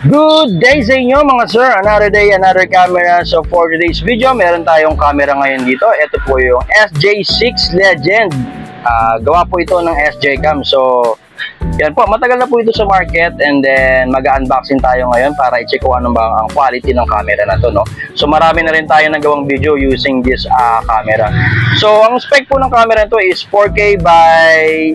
Good day sa inyo mga sir, another day, another camera. So for today's video, meron tayong camera ngayon dito. Ito po yung SJ6 Legend. Gawa po ito ng SJ Cam. So yan po, matagal na po ito sa market, and then mag-unboxing tayo ngayon para i-check kung ano ba ang quality ng camera na to, no? So marami na rin tayo nagawang video using this camera. So ang spec po ng camera to is 4K by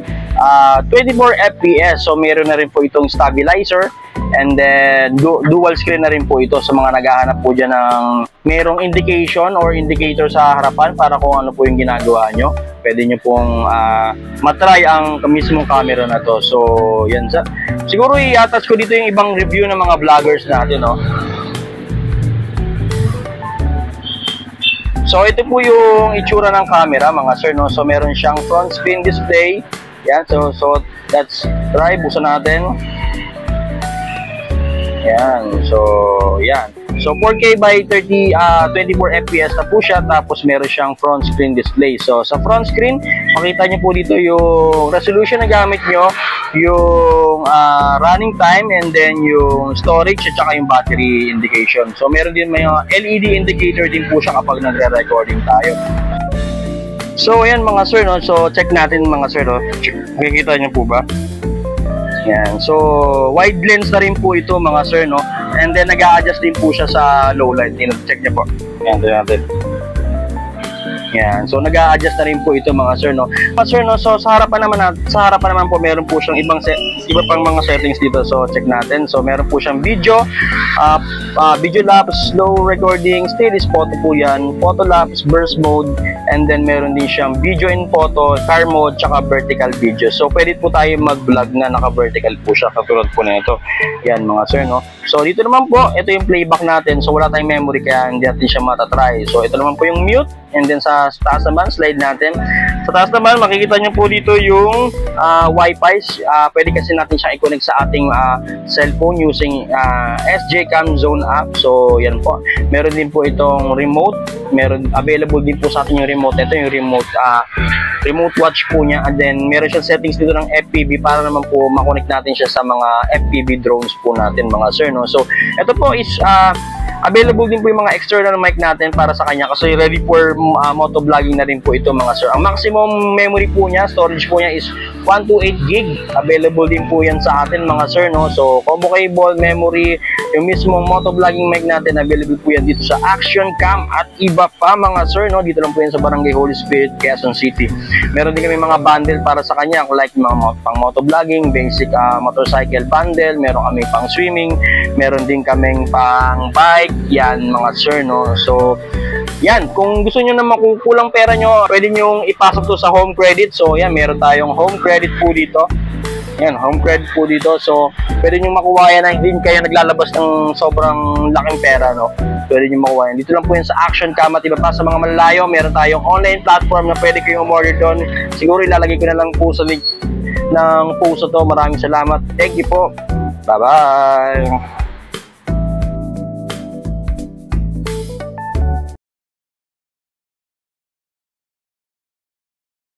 24 FPS. So meron na rin po itong stabilizer, and then dual screen na rin po ito sa mga naghahanap po dyan ng merong indication or indicator sa harapan para kung ano po yung ginagawa nyo. Pwede nyo pong matry ang mismong camera na to. So yan, siguro i-attach ko dito yung ibang review ng mga vloggers natin, no? So ito po yung itsura ng camera mga sir, no? So meron siyang front screen display. Yan, so that's try, buksan natin. Yan, so yan. So 4K by 24 FPS na po siya, tapos meron siyang front screen display. So sa front screen, makita niyo po dito yung resolution na gamit nyo, yung running time, and then yung storage at saka yung battery indication. So meron din may LED indicator din po siya kapag nagre-recording tayo. So ayan mga sir, no? So check natin mga sir, no? Makikita niyo po ba? Yan. So wide lens na rin po ito mga sir, no? And then nag-a-adjust din po siya sa low light. Check niyo po. Yan, ito natin. Yan. So nag-a-adjust na rin po ito mga sir, no? Mga sir, no? So sa harapan naman po meron po siyang iba pang mga settings dito. So check natin. So meron po siyang video, video lapse, slow recording, steady photo po yan, photo lapse, burst mode, and then meron din siyang video in photo, car mode, tsaka vertical video. So pwede po tayo mag-vlog na naka-vertical po siya, katulad po na ito. Yan mga sir, no? So dito naman po, ito yung playback natin. So wala tayong memory kaya hindi natin siya matatry. So ito naman po yung mute, and then sa taas naman, slide natin. Sa taas naman, makikita nyo po dito yung Wi-Fi. Pwede kasi natin siyang i-connect sa ating cellphone using SJ Cam Zone app. So yan po. Meron din po itong remote. Meron available din po sa atin yung remote. Ito yung remote watch po niya, and then meron siyang settings dito ng FPV para naman po makonect natin siya sa mga FPV drones po natin mga sir, no? So ito po is available din po yung mga external mic natin para sa kanya kasi ready for motovlogging na rin po ito mga sir. Ang maximum memory po niya, storage po niya is 128 gig. Available din po yan sa atin mga sir, no? So combo cable, memory, yung mismong motovlogging mic natin, available po yan dito sa Action Cam at iba pa mga sir, no? Dito lang po yan sa Barangay Holy Spirit, Quezon City. Meron din kami mga bundle para sa kanya, like mga pang motovlogging, basic motorcycle bundle, meron kami pang swimming, meron din kaming pang bike, yan mga sir, no? So yan, kung gusto nyo na makukulang pera nyo, pwede nyo ipasok to sa home credit. So yan, meron tayong home credit po dito. Yan, home credit po dito. So pwede nyo makuha yan na hindi kayo naglalabas ng sobrang laking pera, no? Pwede nyo makuha yan. Dito lang po yan sa Action Cam at iba pa sa mga malalayo. Meron tayong online platform na pwede kayong umorder doon. Siguro ilalagay ko na lang po sa link ng post to. Maraming salamat. Thank you po. Bye-bye.